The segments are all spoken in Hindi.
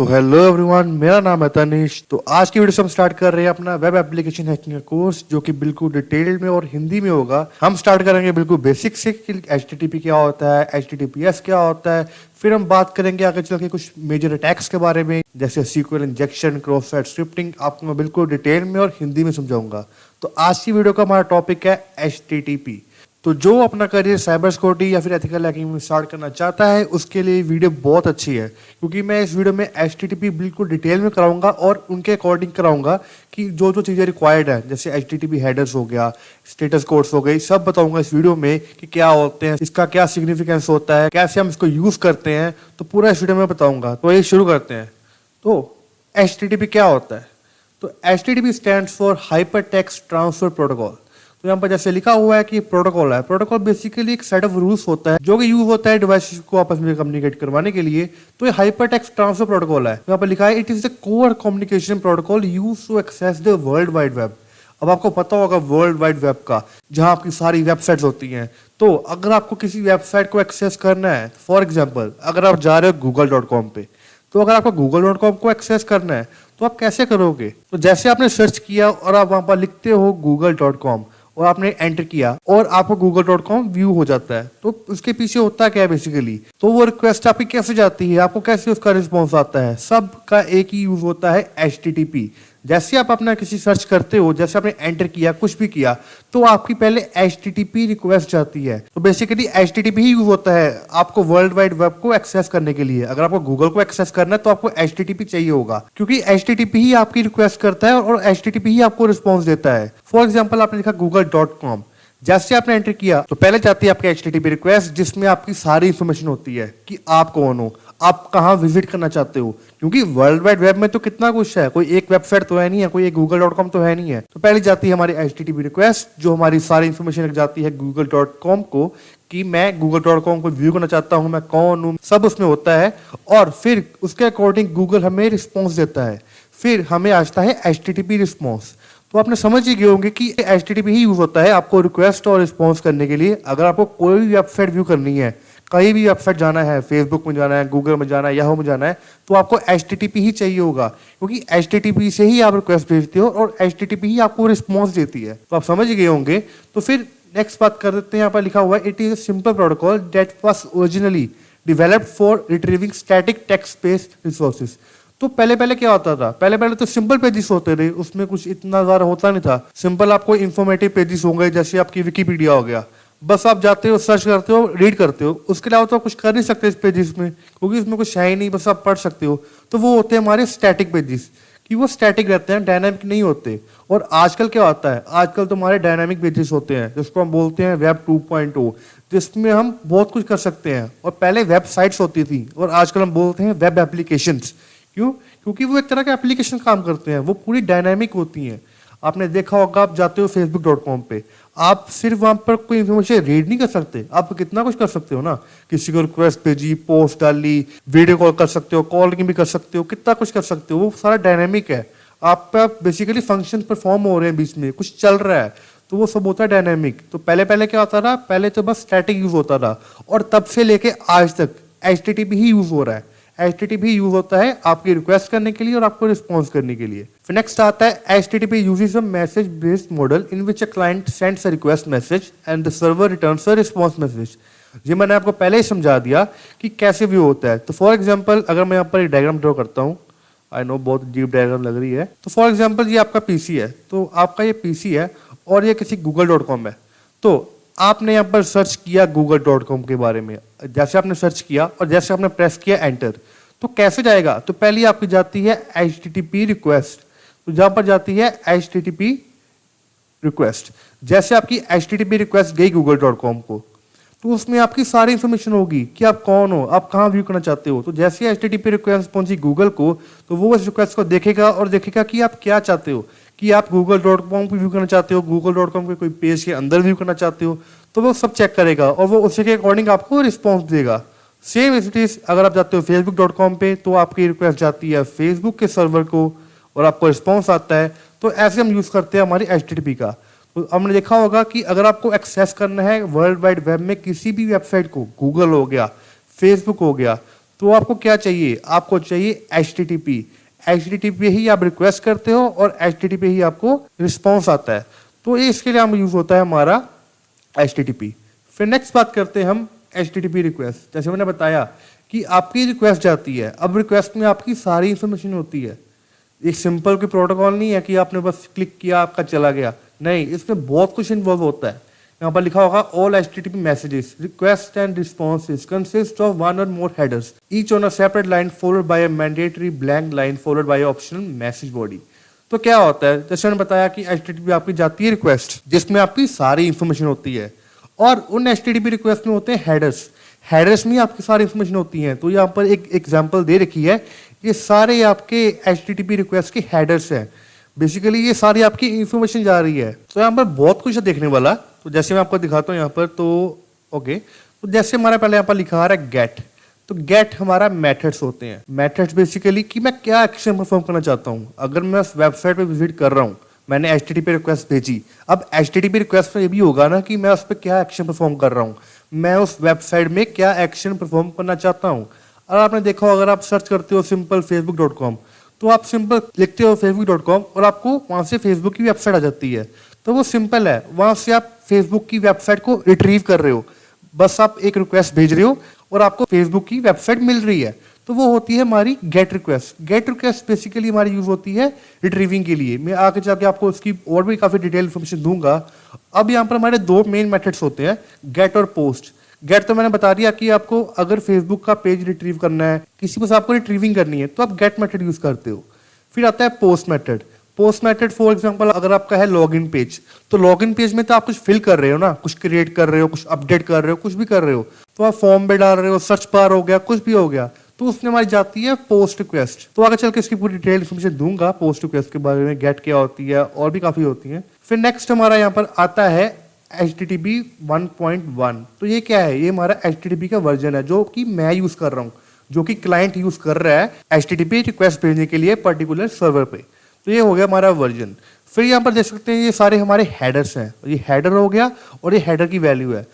सो हेलो एवरीवन, मेरा नाम है तनिष। तो आज की वीडियो से हम स्टार्ट कर रहे हैं अपना वेब एप्लीकेशन हैकिंग का कोर्स, जो कि बिल्कुल डिटेल्ड में और हिंदी में होगा। हम स्टार्ट करेंगे बिल्कुल बेसिक से कि HTTP क्या होता है, HTTPS क्या होता है। फिर हम बात करेंगे आगे चल के कुछ मेजर अटैक्स के बारे में, जैसे SQL injection, cross site scripting. आपको मैं बिल्कुल डिटेल में और हिंदी में समझाऊंगा। तो आज की वीडियो का हमारा टॉपिक है HTTP। तो जो अपना करियर साइबर सिक्योरिटी या फिर एथिकल हैकिंग में स्टार्ट करना चाहता है, उसके लिए वीडियो बहुत अच्छी है, क्योंकि मैं इस वीडियो में HTTP बिल्कुल डिटेल में कराऊंगा और उनके अकॉर्डिंग कराऊंगा कि जो जो चीज़ें रिक्वायर्ड है, जैसे HTTP हेडर्स हो गया, स्टेटस कोड्स हो गई, सब बताऊंगा इस वीडियो में कि क्या होते हैं, इसका क्या सिग्निफिकेंस होता है, कैसे हम इसको यूज़ करते हैं। तो पूरा इस वीडियो में बताऊंगा। तो ये शुरू करते हैं। तो HTTP क्या होता है? तो HTTP stands for hyper text transfer protocol. तो यहाँ पर जैसे लिखा हुआ है कि प्रोटोकॉल है। प्रोटोकॉल बेसिकली एक सेट ऑफ रूल्स होता है जो कि यूज होता है डिवाइसेस को आपस में कम्युनिकेट करवाने के लिए। तो ये हाइपर टेक्स्ट ट्रांसफर प्रोटोकॉल है। यहाँ पर लिखा है it is the core communication protocol use to access the world wide web. अब आपको पता होगा वर्ल्ड वाइड वेब का, जहां आपकी सारी वेबसाइट्स होती हैं। तो अगर आपको किसी वेबसाइट को एक्सेस करना है, फॉर एग्जाम्पल अगर आप जा रहे हो google.com पे, तो अगर आपको google.com को एक्सेस करना है तो आप कैसे करोगे? तो जैसे आपने सर्च किया और आप वहां पर लिखते हो google.com और आपने एंटर किया और आपको google.com व्यू हो जाता है। तो उसके पीछे होता क्या है बेसिकली? तो वो रिक्वेस्ट आपकी कैसे जाती है, आपको कैसे उसका रिस्पॉन्स आता है? सब का एक ही यूज होता है HTTP। जैसे आप अपना किसी सर्च करते हो, जैसे आपने एंटर किया, कुछ भी किया, तो आपकी पहले HTTP रिक्वेस्ट जाती है। तो बेसिकली HTTP ही यूज होता है आपको वर्ल्ड वाइड वेब को एक्सेस करने के लिए। अगर आपको गूगल को एक्सेस करना है तो आपको HTTP चाहिए होगा, क्योंकि HTTP ही आपकी रिक्वेस्ट करता है और HTTP ही आपको रिस्पॉन्स देता है। फॉर एग्जाम्पल आपने लिखा google.com, जैसे आपने एंटर किया तो पहले जाती है आपकी HTTP रिक्वेस्ट, जिसमें आपकी सारी इंफॉर्मेशन होती है कि आप कौन हो, आप कहाँ विजिट करना चाहते हो। क्योंकि वर्ल्ड वाइड वेब में तो कितना कुछ है, कोई एक वेबसाइट तो है नहीं है, कोई एक google.com तो है नहीं है। तो पहले जाती है हमारी HTTP रिक्वेस्ट, जो हमारी सारी इंफॉर्मेशन लग जाती है google.com को कि मैं google.com को व्यू करना चाहता हूँ, मैं कौन हूँ, सब उसमें होता है। और फिर उसके अकॉर्डिंग गूगल हमें रिस्पॉन्स देता है। फिर हमें आता है HTTP रिस्पॉन्स। तो आपने समझ ही गए होंगे कि HTTP ही यूज होता है आपको रिक्वेस्ट और रिस्पॉन्स करने के लिए। अगर आपको कोई भी वेबसाइट व्यू करनी है, कहीं भी वेबसाइट जाना है, फेसबुक में जाना है, गूगल में जाना है, याहू में जाना है, तो आपको HTTP ही चाहिए होगा, क्योंकि HTTP से ही आप रिक्वेस्ट भेजते हो और HTTP ही आपको रिस्पॉन्स देती है। तो आप समझ ही गए होंगे। तो फिर नेक्स्ट बात कर देते हैं। यहाँ पर लिखा हुआ है it is a simple protocol that was originally developed for retrieving static text based resources. तो पहले पहले क्या होता था? पहले पहले तो सिंपल पेजेस होते थे, उसमें कुछ इतना ज्यादा होता नहीं था। सिंपल आपको इंफॉर्मेटिव पेजेस होंगे, जैसे आपकी विकिपीडिया हो गया, बस आप जाते हो, सर्च करते हो, रीड करते हो। उसके अलावा तो आप कुछ कर नहीं सकते इस पेजेस में, क्योंकि इसमें कुछ है ही नहीं, बस आप पढ़ सकते हो। तो वो होते हैं हमारे स्टैटिक पेजेस, कि वो स्टैटिक रहते हैं, डायनामिक नहीं होते। और आजकल क्या होता है? आजकल तो हमारे डायनामिक पेजेस होते हैं, जिसको हम बोलते हैं वेब 2.0, जिसमें हम बहुत कुछ कर सकते हैं। और पहले वेबसाइट्स होती थी और आजकल हम बोलते हैं वेब एप्लीकेशंस। क्यों? क्योंकि वो एक तरह का एप्लीकेशन काम करते हैं, वो पूरी डायनामिक होती हैं। आपने देखा होगा, आप जाते हो facebook.com पे, आप सिर्फ वहां पर कोई इन्फॉर्मेशन रीड नहीं कर सकते, आप कितना कुछ कर सकते हो ना। किसी को रिक्वेस्ट भेजी, पोस्ट डाली, वीडियो कॉल कर सकते हो, कॉलिंग भी कर सकते हो, कितना कुछ कर सकते हो। वो सारा डायनामिक है। आप पे बेसिकली फंक्शन परफॉर्म हो रहे हैं, बीच में कुछ चल रहा है, तो वो सब होता है डायनामिक। तो पहले पहले क्या होता था? पहले तो बस स्टैटिक यूज होता था, और तब से लेके आज तक HTTP ही यूज हो रहा है। HTTP यूज होता है आपकी रिक्वेस्ट करने के लिए और आपको रिस्पॉन्स करने के लिए। फिर नेक्स्ट आता है HTTP uses a message based model in which a client sends a request message and the server returns a response message। ये मैंने आपको पहले ही समझा दिया कि कैसे व्यू होता है। तो फॉर एग्जांपल अगर मैं यहाँ पर एक डायग्राम ड्रॉ करता हूँ, आई नो बहुत डीप डायग्राम लग रही है। तो फॉर एग्जाम्पल ये आपका PC है, तो आपका ये PC है और ये किसी google.com है। तो आपने यहाँ पर सर्च किया google.com के बारे में, जैसे आपने सर्च किया और जैसे आपने प्रेस किया एंटर, तो कैसे जाएगा? तो पहले आपकी जाती है HTTP रिक्वेस्ट। तो जहां पर जाती है HTTP रिक्वेस्ट, जैसे आपकी HTTP रिक्वेस्ट गई google.com को, तो उसमें आपकी सारी इंफॉर्मेशन होगी कि आप कौन हो, आप कहाँ व्यू करना चाहते हो। तो जैसे ही HTTP रिक्वेस्ट पहुंची गूगल को, तो वो इस रिक्वेस्ट को देखेगा और देखेगा कि आप क्या चाहते हो, कि आप google.com पे व्यू करना चाहते हो, google.com के कोई पेज के अंदर व्यू करना चाहते हो। तो वो सब चेक करेगा और वो उसी के अकॉर्डिंग आपको रिस्पॉन्स देगा। सेम इट इज अगर आप जाते हो facebook.com पे, तो आपकी रिक्वेस्ट जाती है फेसबुक के सर्वर को और आपको रिस्पॉन्स आता है। तो ऐसे हम यूज करते हैं हमारी HTTP का। तो हमने देखा होगा कि अगर आपको एक्सेस करना है वर्ल्ड वाइड वेब में किसी भी वेबसाइट को, गूगल हो गया, फेसबुक हो गया, तो आपको क्या चाहिए, आपको चाहिए HTTP। HTTP ही आप रिक्वेस्ट करते हो और HTTP ही आपको रिस्पॉन्स आता है। तो ये इसके लिए हम यूज होता है हमारा HTTP। फिर नेक्स्ट बात करते हैं हम HTTP रिक्वेस्ट। जैसे मैंने बताया कि आपकी रिक्वेस्ट जाती है, अब रिक्वेस्ट में आपकी सारी इंफॉर्मेशन होती है। एक सिंपल कोई प्रोटोकॉल नहीं है कि आपने बस क्लिक किया आपका चला गया, नहीं, इसमें बहुत कुछ इन्वॉल्व होता है। यहाँ पर लिखा होगा all HTTP messages request and responses consist of one और more headers each on a separate line followed by a mandatory blank line followed by optional message body. तो क्या होता है, जैसे मैंने बताया कि HTTP आपकी जाती है रिक्वेस्ट जिसमें आपकी सारी इंफॉर्मेशन होती है, और उन HTTP रिक्वेस्ट में होते हैं हेडर्स। हेडर्स में आपकी सारी इंफॉर्मेशन होती है। तो यहाँ पर एक एग्जांपल दे रखी है, ये सारे आपके HTTP रिक्वेस्ट के हेडर्स हैं। बेसिकली ये सारी आपकी इंफॉर्मेशन जा रही है। तो यहाँ पर बहुत कुछ है देखने वाला। तो जैसे मैं आपको दिखाता हूँ यहाँ पर, तो ओके, तो जैसे हमारा पहले यहाँ पर लिखा आ रहा है गेट, तो गेट हमारा मेथड्स होते हैं। मेथड्स बेसिकली कि मैं क्या एक्शन परफॉर्म करना चाहता हूँ। अगर मैं उस वेबसाइट पे विजिट कर रहा हूँ, मैंने HTTP रिक्वेस्ट भेजी, अब HTTP रिक्वेस्ट में ये भी होगा ना कि मैं उस पर क्या एक्शन परफॉर्म कर रहा हूँ, मैं उस वेबसाइट में क्या एक्शन परफॉर्म करना चाहता हूँ। और आपने देखा हो, अगर आप सर्च करते हो सिंपल facebook.com, तो आप सिंपल लिखते हो facebook.com और आपको वहां से फेसबुक की वेबसाइट आ जाती है। तो वो सिंपल है, वहां से आप फेसबुक की वेबसाइट को रिट्रीव कर रहे हो। बस आप एक रिक्वेस्ट भेज रहे हो और आपको फेसबुक की वेबसाइट मिल रही है। तो वो होती है हमारी gate request. Gate request basically हमारी यूज होती है रिट्रीविंग के लिए। मैं आगे जाके आपको उसकी और भी काफी डिटेल इन्फॉर्मेशन दूंगा। अब यहाँ पर हमारे दो मेन मेथड्स होते हैं, गेट और पोस्ट। गेट तो मैंने बता दिया कि आपको अगर फेसबुक का पेज रिट्रीव करना है, किसी बस आपको रिट्रीविंग करनी है, तो आप गेट मेथड यूज करते हो। फिर आता है post method. Post method for example अगर आपका है लॉगिन पेज, तो लॉगिन पेज में तो आप कुछ फिल कर रहे हो ना, कुछ क्रिएट कर रहे हो, कुछ अपडेट कर रहे हो, कुछ भी कर रहे हो, तो आप फॉर्म में डाल रहे हो, सर्च बार हो गया, कुछ भी हो गया, तो उसमें हमारी जाती है पोस्ट रिक्वेस्ट। तो आगे चल के इसकी पूरी डिटेल इन्फॉर्मेशन दूंगा पोस्ट रिक्वेस्ट के बारे में, गेट क्या होती है और भी काफी होती है। फिर नेक्स्ट हमारा यहाँ पर आता है HTTP 1.1। तो ये क्या है, ये हमारा HTTP का वर्जन है जो कि मैं यूज कर रहा हूँ, जो कि क्लाइंट यूज कर रहा है HTTP रिक्वेस्ट भेजने के लिए पर्टिकुलर सर्वर पे। तो ये हो गया हमारा वर्जन। फिर यहाँ पर देख सकते हैं ये सारे हमारे हेडर्स हैं। ये हेडर हो गया और ये हेडर की वैल्यू है।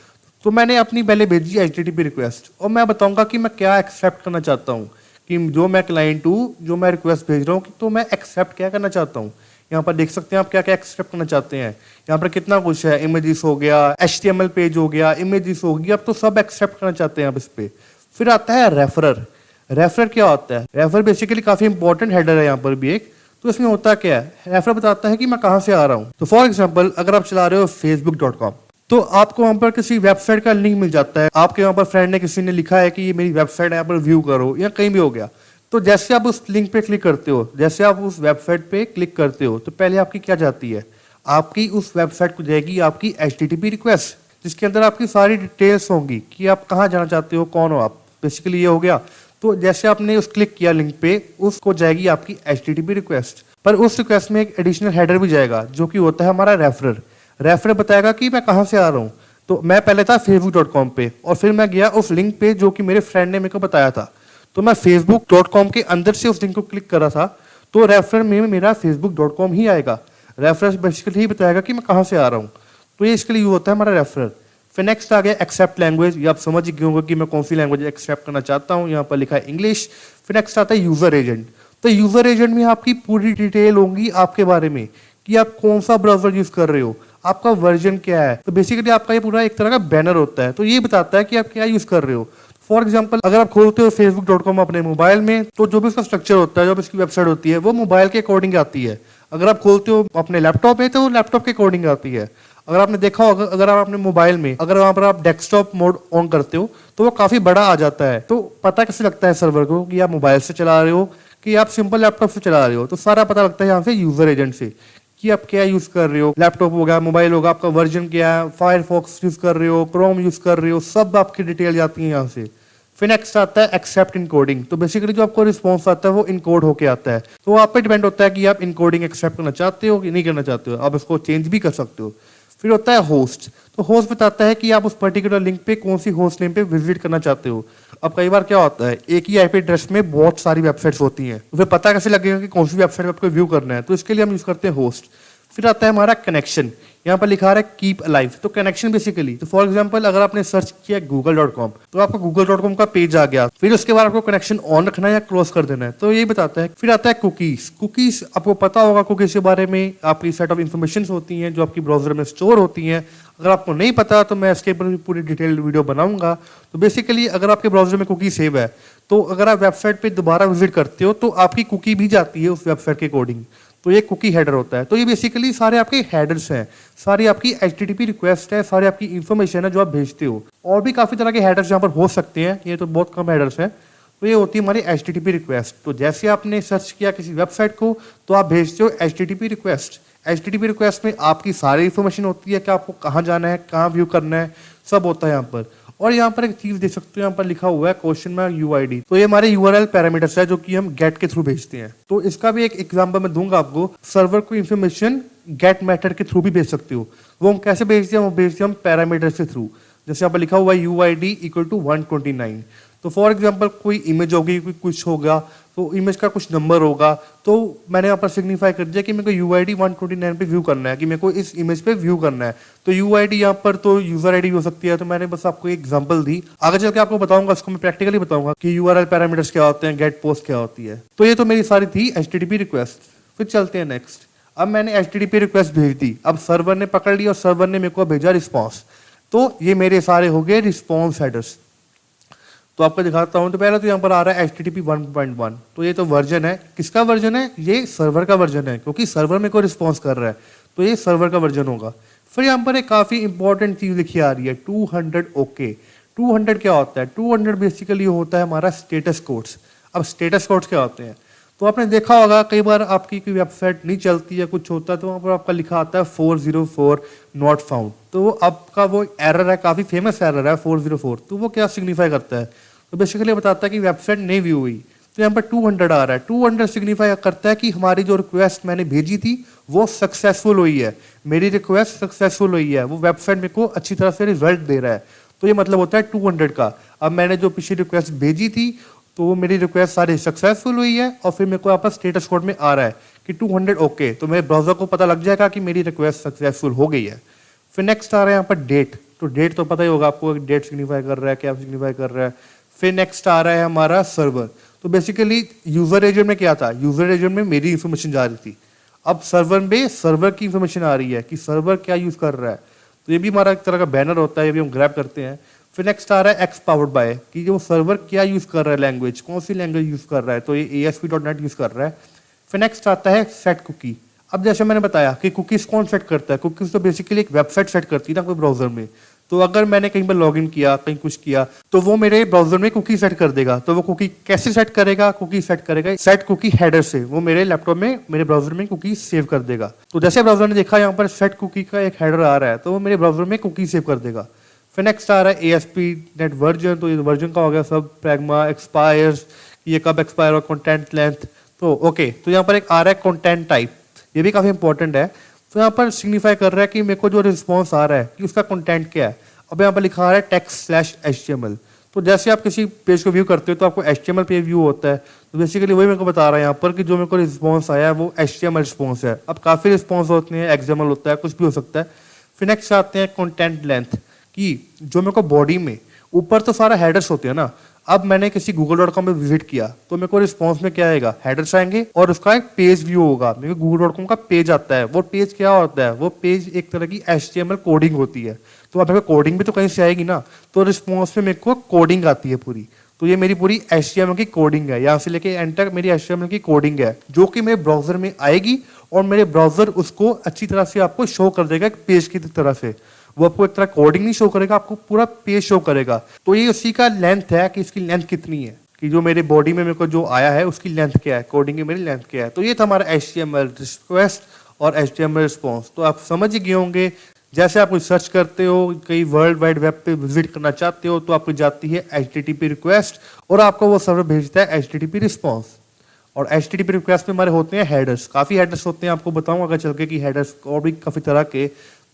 तो मैंने अपनी पहले भेजी HTTP रिक्वेस्ट और मैं बताऊंगा कि मैं क्या एक्सेप्ट करना चाहता हूँ, कि जो मैं क्लाइंट हूँ, जो मैं रिक्वेस्ट भेज रहा हूँ, तो मैं एक्सेप्ट क्या करना चाहता हूँ। यहाँ पर देख सकते हैं आप क्या क्या एक्सेप्ट करना चाहते हैं। यहाँ पर कितना कुछ है, इमेजेस हो गया, HTML पेज हो गया, इमेजेस हो गया, अब तो सब एक्सेप्ट करना चाहते हैं आप इस पे। फिर आता है रेफरर। रेफरर क्या होता है, रेफर बेसिकली काफी इंपॉर्टेंट हेडर है यहाँ पर भी एक। तो इसमें होता क्या है, रेफर बताता है कि मैं कहाँ से आ रहा हूँ। तो फॉर एग्जाम्पल अगर आप चला रहे हो facebook.com, तो आपको वहां पर किसी वेबसाइट का लिंक मिल जाता है। आपके वहां पर फ्रेंड ने, किसी ने लिखा है कि ये मेरी वेबसाइट है, यहाँ पर व्यू करो, या कहीं भी हो गया। तो जैसे आप उस लिंक पे क्लिक करते हो, जैसे आप उस वेबसाइट पे क्लिक करते हो, तो पहले आपकी क्या जाती है, आपकी उस वेबसाइट को जाएगी आपकी HTTP रिक्वेस्ट, जिसके अंदर आपकी सारी डिटेल्स होंगी कि आप कहाँ जाना चाहते हो, कौन हो आप, बेसिकली ये हो गया। तो जैसे आपने उस क्लिक किया लिंक पे, उसको जाएगी आपकी HTTP रिक्वेस्ट। पर उस रिक्वेस्ट में एक एडिशनल हेडर भी जाएगा जो कि होता है हमारा रेफरर। रेफरर बताएगा कि मैं कहाँ से आ रहा हूँ। तो मैं पहले था facebook.com पे और फिर मैं गया उस लिंक पे जो कि मेरे फ्रेंड ने मेरे को बताया था। तो मैं facebook.com के अंदर से उस लिंक को क्लिक कर रहा था, तो रेफरर में मेरा facebook.com ही आएगा। रेफरेंस बेसिकली ही बताएगा कि मैं कहाँ से आ रहा हूँ। तो ये इसके लिए यूज होता है हमारा रेफरर। फिर नेक्स्ट आ गया एक्सेप्ट लैंग्वेज। ये आप समझ ही गए होंगे कि मैं कौन सी लैंग्वेज एक्सेप्ट करना चाहता हूँ। यहाँ पर लिखा है इंग्लिश। फिर नेक्स्ट आता है यूजर एजेंट। तो यूजर एजेंट में आपकी पूरी डिटेल होंगी आपके बारे में कि आप कौन सा ब्राउजर यूज कर रहे हो, आपका वर्जन क्या है। तो बेसिकली आपका ये पूरा एक तरह का बैनर होता है, तो ये बताता है कि आप क्या यूज कर रहे हो। फॉर एग्जाम्पल अगर आप खोलते हो facebook.com अपने मोबाइल में, तो जो भी उसका स्ट्रक्चर होता है, जो भी इसकी वेबसाइट होती है, वो मोबाइल के अकॉर्डिंग आती है। अगर आप खोलते हो अपने लैपटॉप में, तो वो लैपटॉप के अकॉर्डिंग आती है। अगर आपने देखा हो, अगर आप अपने मोबाइल में अगर वहां पर आप डेस्कटॉप मोड ऑन करते हो, तो वो काफी बड़ा आ जाता है। तो पता कैसे लगता है सर्वर को कि आप मोबाइल से चला रहे हो कि आप सिंपल लैपटॉप से चला रहे हो। तो सारा पता लगता है यहाँ से यूजर एजेंट से कि आप क्या यूज कर रहे हो। लैपटॉप होगा, मोबाइल होगा, आपका वर्जन क्या है, फायरफॉक्स यूज कर रहे हो, क्रोम यूज कर रहे हो, सब आपकी डिटेल जाती है यहाँ से। फिर नेक्स्ट आता है एक्सेप्ट इनकोडिंग। तो बेसिकली जो आपको रिस्पॉन्स आता है वो इनकोड होके आता है। तो वो आप पे डिपेंड होता है कि आप इनकोडिंग एक्सेप्ट करना चाहते हो कि नहीं करना चाहते हो। आप इसको चेंज भी कर सकते हो। फिर होता है होस्ट। तो होस्ट बताता है कि आप उस पर्टिकुलर लिंक पे कौन सी होस्ट नेम पे विजिट करना चाहते हो। अब कई बार क्या होता है, एक ही आईपी एड्रेस में बहुत सारी वेबसाइट्स होती हैं, तो फिर पता कैसे लगेगा कि कौन सी वेबसाइट पे आपको व्यू करना है। तो इसके लिए हम यूज करते हैं होस्ट। फिर आता है हमारा कनेक्शन, यहाँ पर लिखा है कीप अलाइव, तो कनेक्शन बेसिकली, तो फॉर एग्जांपल अगर आपने सर्च किया google.com तो आपको google.com का पेज आ गया, फिर उसके बाद आपको कनेक्शन ऑन रखना है या क्लोज कर देना है, तो ये बताता है। फिर आता है कुकीज। कुकीज आपको पता होगा, कुकीज के बारे में आपकी सेट ऑफ इन्फॉर्मेशन होती हैं जो आपकी ब्राउजर में स्टोर होती हैं। अगर आपको नहीं पता तो मैं इसके ऊपर पूरी डिटेल्ड वीडियो बनाऊंगा। तो बेसिकली अगर आपके ब्राउजर में कुकी सेव है तो अगर आप वेबसाइट पे दोबारा विजिट करते हो तो आपकी कुकी भी जाती है उस वेबसाइट के अकॉर्डिंग, तो ये कुकी हेडर होता है। तो ये बेसिकली सारे आपके हेडर्स हैं, सारी आपकी HTTP रिक्वेस्ट है, सारी आपकी इन्फॉर्मेशन है जो आप भेजते हो। और भी काफ़ी तरह के हेडर्स यहाँ पर हो सकते हैं, ये तो बहुत कम हेडर्स हैं। तो ये होती है हमारी HTTP रिक्वेस्ट। तो जैसे आपने सर्च किया किसी वेबसाइट को तो आप भेजते हो HTTP रिक्वेस्ट। HTTP रिक्वेस्ट में आपकी सारी इन्फॉर्मेशन होती है कि आपको कहाँ जाना है, कहाँ व्यू करना है, सब होता है यहाँ पर। और यहाँ पर एक चीज देख सकते हो, यहाँ पर लिखा हुआ है क्वेश्चन में UID, तो ये हमारे URL पैरामीटर्स है जो कि हम गेट के थ्रू भेजते हैं। तो इसका भी एक एग्जांपल मैं दूंगा आपको। सर्वर को इन्फॉर्मेशन गेट मेथड के थ्रू भी भेज सकते हो। वो हम कैसे भेजते हैं, वो भेजते हैं हम पैरामीटर्स के थ्रू। जैसे यहाँ पर लिखा हुआ है UID = 129, तो फॉर एग्जाम्पल कोई इमेज होगी, कोई कुछ होगा, तो इमेज का कुछ नंबर होगा, तो मैंने यहाँ पर सिग्निफाई कर दिया कि मेरे को UID 129 पे व्यू करना है, कि मेरे को इस इमेज पे व्यू करना है। तो UID यहाँ पर तो यूजर ID हो सकती है। तो मैंने बस आपको एक एग्जांपल दी, आगे चल के आपको बताऊंगा, उसको मैं प्रैक्टिकली बताऊंगा कि URL पैरामीटर्स क्या होते हैं, गेट पोस्ट क्या होती है। तो ये तो मेरी सारी थी HTTP रिक्वेस्ट। फिर चलते हैं नेक्स्ट। अब मैंने HTTP रिक्वेस्ट भेज दी, अब सर्वर ने पकड़ लिया और सर्वर ने मेरे को भेजा रिस्पॉन्स। तो ये मेरे सारे हो गए रिस्पॉन्स हेडर्स। तो आपको दिखाता हूं। तो पहले तो यहाँ पर आ रहा है HTTP 1.1, तो ये तो वर्जन है। किसका वर्जन है? ये सर्वर का वर्जन है, क्योंकि सर्वर में कोई रिस्पॉन्स कर रहा है, तो ये सर्वर का वर्जन होगा। फिर यहाँ पर एक काफी इंपॉर्टेंट चीज लिखी आ रही है 200 OK। 200 क्या होता है? 200 बेसिकली होता है हमारा स्टेटस कोड्स। अब स्टेटस कोड्स क्या होते हैं? तो आपने देखा होगा कई बार आपकी कोई वेबसाइट नहीं चलती है, कुछ होता है, तो वहाँ पर आपका लिखा आता है 404 नॉट फाउंड। तो आपका वो एरर है, काफी फेमस एरर है 404। तो वो क्या सिग्निफाई करता है? तो बेसिकली बताता है कि वेबसाइट नहीं व्यू हुई। तो यहाँ पर 200 आ रहा है। 200 सिग्निफाई करता है कि हमारी जो रिक्वेस्ट मैंने भेजी थी वो सक्सेसफुल हुई है, मेरी रिक्वेस्ट सक्सेसफुल हुई है, वो वेबसाइट मेरे को अच्छी तरह से रिजल्ट दे रहा है। तो ये मतलब होता है 200 का। अब मैंने जो पिछली रिक्वेस्ट भेजी थी तो वो मेरी रिक्वेस्ट सारी सक्सेसफुल हुई है, और फिर मेरे को यहाँ पर स्टेटस कोड में आ रहा है कि 200 OK। तो मेरे ब्राउजर को पता लग जाएगा कि मेरी रिक्वेस्ट सक्सेसफुल हो गई है। फिर नेक्स्ट आ रहा है यहाँ पर डेट। तो डेट तो पता ही होगा आपको, डेट सिग्निफाई कर रहा है, क्या सिग्निफाई कर रहा है। फिर नेक्स्ट आ रहा है हमारा सर्वर। तो बेसिकली यूजर एजेंट में क्या था? यूजर एजेंट में मेरी इन्फॉर्मेशन जा रही थी। अब सर्वर में सर्वर की इन्फॉर्मेशन आ रही है कि सर्वर क्या यूज कर रहा है। तो ये भी हमारा एक तरह का बैनर होता है, ये भी हम ग्रैब करते हैं। फिर नेक्स्ट आ रहा है एक्स पावर्ड बाय, कि जो सर्वर क्या यूज कर रहा है, लैंग्वेज कौन सी लैंग्वेज यूज कर रहा है, तो ये ASP.NET यूज कर रहा है। फिर नेक्स्ट आता है सेट कुकी। अब जैसे मैंने बताया कि कुकीज कौन सेट करता है, कुकीज तो बेसिकली एक वेबसाइट सेट करती है ना कोई ब्राउजर में। तो अगर मैंने कहीं पर लॉगिन किया, कहीं कुछ किया, तो वो मेरे ब्राउजर में कुकी सेट कर देगा। तो वो कुकी कैसे सेट करेगा? कुकी सेट करेगा सेट कुकी हेडर से, वो मेरे लैपटॉप में, मेरे ब्राउजर में कुकी सेव कर देगा। तो जैसे ब्राउजर ने देखा यहाँ पर सेट कुकी का एक हेडर आ रहा है, तो वो मेरे ब्राउजर में कुकी सेव कर देगा। फिर नेक्स्ट आ रहा है ASP.NET वर्जन। तो ये वर्जन का हो गया सब, प्रैग्मा एक्सपायर्स, ये कब एक्सपायर और कंटेंट लेंथ। तो ओके, तो यहाँ पर एक आ रहा है कंटेंट टाइप, ये भी काफी इंपॉर्टेंट है। तो यहाँ पर सिग्निफाई कर रहा है कि मेरे को जो रिस्पॉन्स आ रहा है कि उसका कंटेंट क्या है। अब यहाँ पर लिखा आ रहा है text/HTML। तो जैसे आप किसी पेज को व्यू करते हो तो आपको HTML पे व्यू होता है। तो बेसिकली वही मेरे को बता रहा है यहाँ पर कि जो मेरे को रिस्पॉन्स आया है वो HTML रिस्पॉन्स है। अब काफी रिस्पॉन्स होते हैं, XML होता है, कुछ भी हो सकता है। फिर नेक्स्ट आते हैं कंटेंट लेंथ, कि जो मेरे को बॉडी में ऊपर तो सारा हेडर्स होते हैं ना। अब मैंने किसी google.com पे विजिट किया तो मेरे को रिस्पॉन्स में क्या आएगा? हेडर्स आएंगे और उसका एक पेज व्यू होगा। मेरे को google.com का पेज आता है। वो पेज क्या होता है? वो पेज एक तरह की HTML कोडिंग होती है। तो अब मेरे को कोडिंग भी तो कहीं से आएगी ना, तो रिस्पॉन्स में मेरे को कोडिंग आती है पूरी। तो ये मेरी पूरी HTML की कोडिंग है, यहाँ से लेके एंड तक मेरी HTML की कोडिंग है, जो कि मेरे ब्राउजर में आएगी और मेरे ब्राउजर उसको अच्छी तरह से आपको शो कर देगा एक पेज की तरह से। वो आपको एक तरह कोडिंग नहीं शो करेगा, आपको पूरा पेज शो करेगा। तो ये उसी का लेंथ है कि इसकी लेंथ कितनी है, कि जो मेरे बॉडी में मेरे को जो आया है उसकी लेंथ क्या है, कोडिंग की मेरी लेंथ क्या है। तो ये था हमारा HTML रिक्वेस्ट और HTML रिस्पॉन्स। तो आप समझ ही गए होंगे, जैसे आप कुछ सर्च करते हो, कहीं वर्ल्ड वाइड वेब पे विजिट करना चाहते हो, तो आपको जाती है HTTP रिक्वेस्ट और आपको वो सर्वर भेजता है HTTP रिस्पॉन्स। और HTTP रिक्वेस्ट में हमारे होते हैं हेडर्स, काफी हेडर्स होते हैं, आपको बताऊंगा अगर चल के कि हेडर्स और भी काफी तरह के।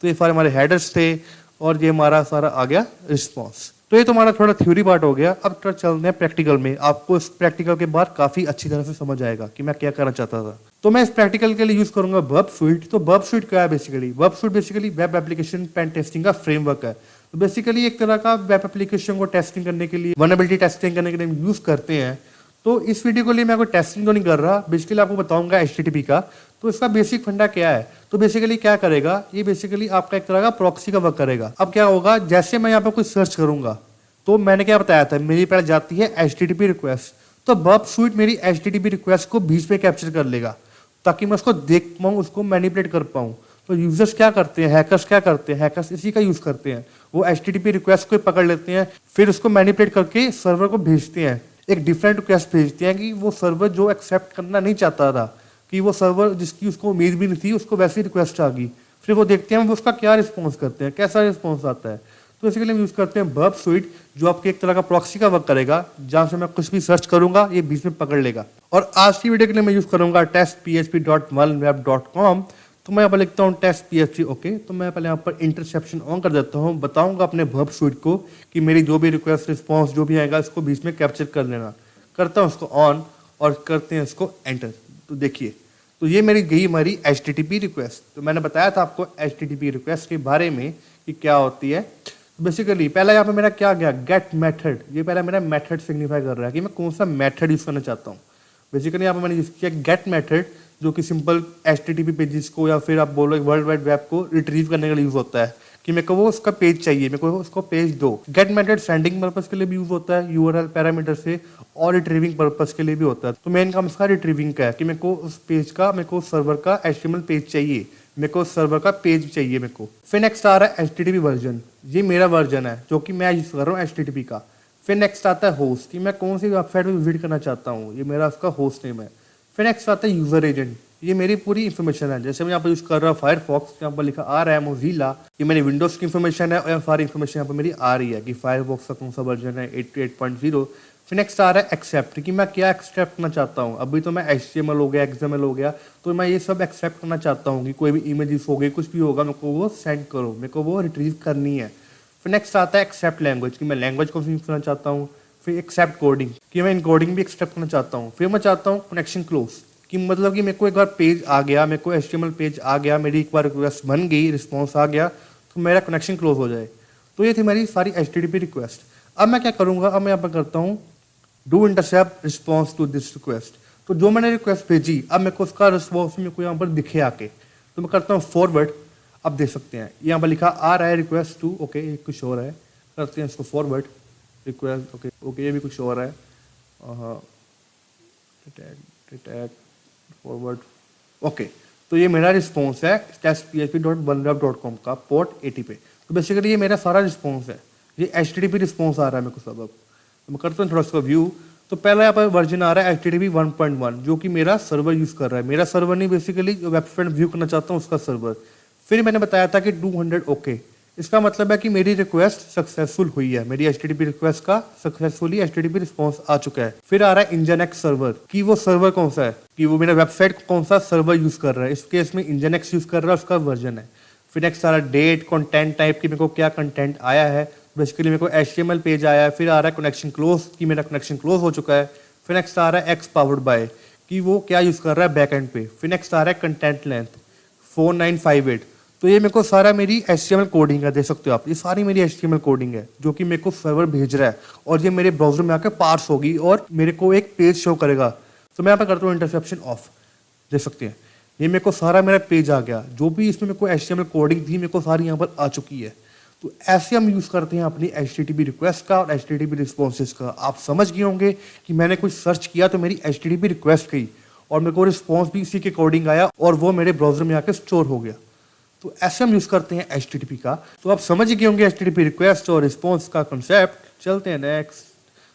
तो ये सारे हमारे हेडर्स थे और ये हमारा सारा आ गया रिस्पॉन्स। तो ये तो हमारा थोड़ा थ्योरी पार्ट हो गया। अब थोड़ा चलते हैं प्रैक्टिकल में। आपको इस प्रैक्टिकल के बाद काफी अच्छी तरह से समझ आएगा कि मैं क्या करना चाहता था। तो मैं इस प्रैक्टिकल के लिए यूज करूंगा वर्ब स्वीट। तो वर्ब स्वीट क्या है basically? Burp Suite basically web application pen testing का फ्रेमवर्क है। तो बेसिकली एक तरह का वेब एप्लीकेशन को टेस्टिंग करने के लिए, वल्नरेबिलिटी टेस्टिंग करने के लिए यूज करते हैं। तो इस वीडियो के लिए मैं कोई टेस्टिंग तो नहीं कर रहा, बेसिकली आपको बताऊंगा एचटीटीपी का। तो इसका बेसिक फंडा क्या है? तो बेसिकली क्या करेगा ये? बेसिकली आपका एक तरह का प्रॉक्सी का वर्क करेगा। अब क्या होगा, जैसे मैं यहाँ पे कुछ सर्च करूंगा तो मैंने क्या बताया था, मेरी पहले जाती है एचटीटीपी रिक्वेस्ट। तो वर्ब स्वीट मेरी एचटीटीपी रिक्वेस्ट को बीच में कैप्चर कर लेगा ताकि मैं उसको देख पाऊँ, उसको मैनिपुलेट कर पाऊँ। तो यूजर्स क्या करते हैं, हैकर्स क्या करते हैं, हैकर्स इसी का यूज करते हैं। वो एचटीटीपी रिक्वेस्ट को पकड़ लेते हैं, फिर उसको मैनिपुलेट करके सर्वर को भेजते हैं, एक डिफरेंट रिक्वेस्ट भेजते हैं कि वो सर्वर जो एक्सेप्ट करना नहीं चाहता था, कि वो सर्वर जिसकी उसको उम्मीद भी नहीं थी, उसको वैसी रिक्वेस्ट आ गई। फिर वो देखते हैं वो उसका क्या रिस्पॉन्स करते हैं, कैसा रिस्पॉन्स आता है। तो इसके लिए हम यूज करते हैं वर्ब स्वीट, जो आपके एक तरह का प्रॉक्सी का वर्क करेगा, जहां से मैं कुछ भी सर्च करूंगा ये बीच में पकड़ लेगा। और आज की वीडियो के लिए मैं यूज करूंगा testphp.vulnweb.com। तो मैं यहाँ पर लिखता हूँ टेस्ट PHP। ओके, तो मैं पहले यहाँ पर इंटरसेप्शन ऑन कर देता हूँ, बताऊंगा अपने वर्ब स्वीट को कि मेरी जो भी रिक्वेस्ट रिस्पॉन्स जो भी आएगा इसको बीच में कैप्चर कर लेना। करता हूँ उसको ऑन और करते हैं इसको एंटर। तो देखिए, तो ये मेरी गई हमारी HTTP रिक्वेस्ट। तो मैंने बताया था आपको HTTP रिक्वेस्ट के बारे में कि क्या होती है। बेसिकली पहला यहाँ पे मेरा क्या गया, गेट मेथड। ये पहला मेरा मेथड सिग्निफाई कर रहा है कि मैं कौन सा मेथड यूज करना चाहता हूँ। बेसिकली यहाँ पे मैंने यूज किया गेट मेथड, जो कि सिंपल HTTP पेजेस को या फिर आप बोलो वर्ल्ड वाइड वेब को रिट्रीव करने के लिए यूज होता है कि मेरे को वो उसका पेज चाहिए, मेरे को उसको पेज दो। गेट मेथड सेंडिंग पर्पस के लिए भी यूज होता है URL पैरामीटर से, और रिट्रीविंग पर्पस के लिए भी होता है। तो मेन काम इसका रिट्रीविंग का है कि मेरे को उस पेज का, मेरे को सर्वर का HTML पेज चाहिए, मेरे को सर्वर का पेज चाहिए मेरे को। फिर नेक्स्ट आ रहा है HTTP वर्जन। ये मेरा वर्जन है जो कि मैं यूज कर रहा हूँ HTTP का। फिर नेक्स्ट आता है होस्ट, कि मैं कौन सी वेबसाइट में विजिट करना चाहता हूँ, ये मेरा उसका होस्ट नेम है। फिर नेक्स्ट आता है यूजर एजेंट। ये मेरी पूरी इन्फॉर्मेशन है, जैसे मैं यहाँ पर यूज कर रहा हूँ फायरफॉक्स, यहाँ पर लिखा आ रहा है मोजिला, ये मेरी विंडोज की इन्फॉर्मेशन है और सारी इन्फॉर्मेशन यहाँ पर मेरी आ रही है कि फायरफॉक्स का कौन सा वर्जन है 8.0। फिर नेक्स्ट आ रहा है एक्सेप्ट, कि मैं क्या एक्सेप्ट करना चाहता हूँ। अभी तो मैं HTML हो गया, XML हो गया, तो मैं ये सब एक्सेप्ट करना चाहता हूँ कि कोई भी इमेजेस हो गई, कुछ भी होगा, मेरे को वो सेंड करो, मेरे को वो रिट्रीव करनी है। फिर नेक्स्ट आता है एक्सेप्ट लैंग्वेज, कि मैं लैंग्वेज को यूज करना चाहता हूँ। फिर एक्सेप्ट कोडिंग, कि मैं इनकोडिंग भी एक्सेप्ट करना चाहता हूँ। फिर मैं चाहता हूँ कनेक्शन क्लोज, कि मतलब कि मेरे को एक बार पेज आ गया, मेरे को HTML पेज आ गया, मेरी एक बार रिक्वेस्ट बन गई, रिस्पॉन्स आ गया, तो मेरा कनेक्शन क्लोज हो जाए। तो ये थी मेरी सारी HTTP रिक्वेस्ट। अब मैं क्या करूँगा, अब मैं यहाँ पर करता हूँ do intercept response to this request. तो जो मैंने रिक्वेस्ट भेजी, अब मेरे को उसका रिस्पॉन्स मेरे को यहाँ पर दिखे आके, तो मैं करता हूँ फॉरवर्ड। अब देख सकते हैं यहाँ पर लिखा आ रहा है रिक्वेस्ट टू, ओके ये कुछ और है, करते हैं इसको फॉरवर्ड रिक्वेस्ट। ओके ओके, ये भी कुछ और है, फॉरवर्ड। ओके, तो ये मेरा रिस्पॉन्स है testphp.vulnweb.com का पोर्ट 80 पे। तो बेसिकली ये मेरा सारा रिस्पॉन्स है, ये HTTP रिस्पॉन्स आ रहा है मेरे को सब। अब तो मैं करता हूँ थोड़ा सा व्यू। तो पहला यहाँ पर वर्जन आ रहा है HTTP 1.1, जो कि मेरा सर्वर यूज कर रहा है, मेरा सर्वर नहीं, बेसिकली जो वेबसाइट व्यू करना चाहता हूँ उसका सर्वर। फिर मैंने बताया था कि 200 ओके, इसका मतलब है कि मेरी रिक्वेस्ट सक्सेसफुल हुई है, मेरी HTTP रिक्वेस्ट का सक्सेसफुली HTTP रिस्पॉन्स आ चुका है। फिर आ रहा है Nginx सर्वर, कि वो सर्वर कौन सा है, कि वो मेरा वेबसाइट कौन सा सर्वर यूज कर रहा है। इस केस में Nginx यूज कर रहा है, उसका वर्जन है। फिर नेक्स्ट आ रहा है डेट, कंटेंट टाइप, की मेरे को क्या कंटेंट आया है, बेसिकली मेरे को HTML पेज आया है। फिर आ रहा है कनेक्शन क्लोज, कि मेरा कनेक्शन क्लोज हो चुका है। फिर नेक्स्ट आ रहा है एक्स पावर्ड बाय, कि वो क्या यूज कर रहा है बैक एंड पे। फिर नेक्स्ट आ रहा है कंटेंट लेंथ 4958। तो ये मेरे को सारा मेरी HTML कोडिंग है, देख सकते हो आप, ये सारी मेरी HTML कोडिंग है जो कि मेरे को सर्वर भेज रहा है, और ये मेरे ब्राउजर में आकर पार्स होगी और मेरे को एक पेज शो करेगा। तो मैं यहाँ पे करता हूँ इंटरसेप्शन ऑफ, देख सकते हैं ये मेरे को सारा मेरा पेज आ गया, जो भी इसमें मेरे को HTML कोडिंग थी मेरे को सारी यहाँ पर आ चुकी है। तो ऐसे हम यूज करते हैं अपनी HTTP रिक्वेस्ट का और HTTP रिस्पॉन्सेज का। आप समझ गए होंगे कि मैंने कुछ सर्च किया तो मेरी HTTP रिक्वेस्ट गई और मेरे को रिस्पॉन्स भी इसी के अकॉर्डिंग आया और वो मेरे ब्राउजर में आकर स्टोर हो गया। तो ऐसे हम यूज करते हैं HTTP का। तो आप समझ गए होंगे HTTP रिक्वेस्ट और रिस्पॉन्स का कंसेप्ट। चलते हैं नेक्स्ट।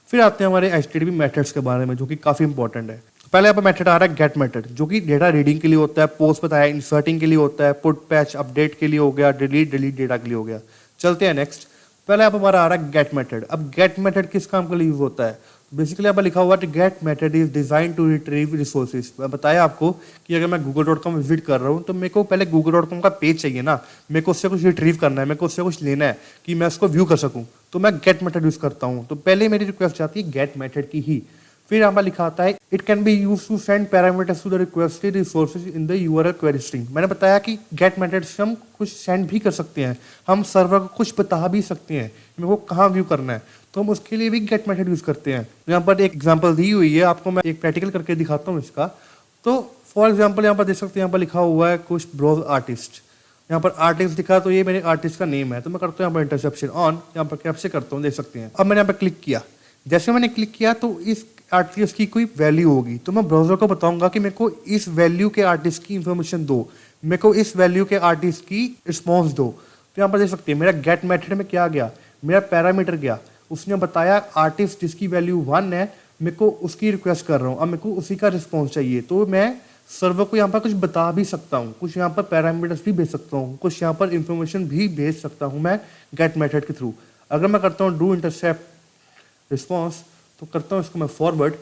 फिर आते हैं हमारे HTTP मेथड्स के बारे में, जो कि काफी इंपॉर्टेंट है। पहले यहाँ पर मेथड आ रहा है गेट मेथड, जो कि डेटा रीडिंग के लिए होता है, पोस्ट बताया इंसर्टिंग के लिए होता है, पुट पैच अपडेट के लिए हो गया, डिलीट डेटा के लिए हो गया। चलते हैं नेक्स्ट। पहले यहाँ पर हमारा आ रहा है गेट मेथड। अब गेट मेथड किस काम के लिए यूज होता है? बेसिकली यहाँ पर लिखा हुआ है get method is design to retrieve resources. मैं बताया आपको कि अगर मैं google.com विजिट कर रहा हूँ तो मेरे को पहले google.com का पेज चाहिए ना, मेरे को उससे कुछ रिट्रीव करना है, मेरे को उससे कुछ लेना है कि मैं उसको व्यू कर सकूँ। तो मैं गेट मेथड यूज करता हूँ। तो पहले मेरी रिक्वेस्ट जाती है गेट मेथड की ही। फिर यहाँ पर लिखा आता है it can be use to send parameters to the requested resources in the URL query string. मैंने बताया कि गेट मेथड से हम कुछ सेंड भी कर सकते हैं, हम सर्वर को कुछ बता भी सकते हैं मेरे को कहाँ व्यू करना है, तो हम उसके लिए भी गेट मेथड यूज करते हैं। यहाँ पर एक एग्जांपल दी हुई है, आपको मैं एक प्रैक्टिकल करके दिखाता हूँ इसका। तो फॉर एग्जाम्पल यहाँ पर देख सकते हैं, यहाँ पर लिखा हुआ है कुछ ब्राउज आर्टिस्ट, यहाँ पर आर्टिस्ट दिखा, तो ये मेरे आर्टिस्ट का नेम है। तो मैं करता हूँ यहाँ पर इंटरसेप्शन ऑन, यहाँ पर कैप्चर करता हूँ, देख सकते हैं। अब मैंने यहाँ पर क्लिक किया, जैसे मैंने क्लिक किया तो इस आर्टिस्ट की कोई वैल्यू होगी, तो मैं ब्राउजर को बताऊंगा कि मेरे को इस वैल्यू के आर्टिस्ट की इंफॉर्मेशन दो, मेरे को इस वैल्यू के आर्टिस्ट की रिस्पॉन्स दो। तो यहाँ पर देख सकते हैं मेरा गेट मेथड में क्या गया, मेरा पैरामीटर गया, उसने बताया आर्टिस्ट जिसकी वैल्यू 1 है, मेरे को उसकी रिक्वेस्ट कर रहा हूँ, अब मेरे को उसी का रिस्पॉन्स चाहिए। तो मैं सर्वर को यहाँ पर कुछ बता भी सकता हूँ, कुछ यहाँ पर पैरामीटर्स भी भेज सकता हूँ, कुछ यहाँ पर इंफॉर्मेशन भी भेज सकता हूँ मैं गेट मेथड के थ्रू। अगर मैं करता हूँ डू इंटरसेप्ट रिस्पॉन्स, तो करता हूँ इसको मैं फॉरवर्ड,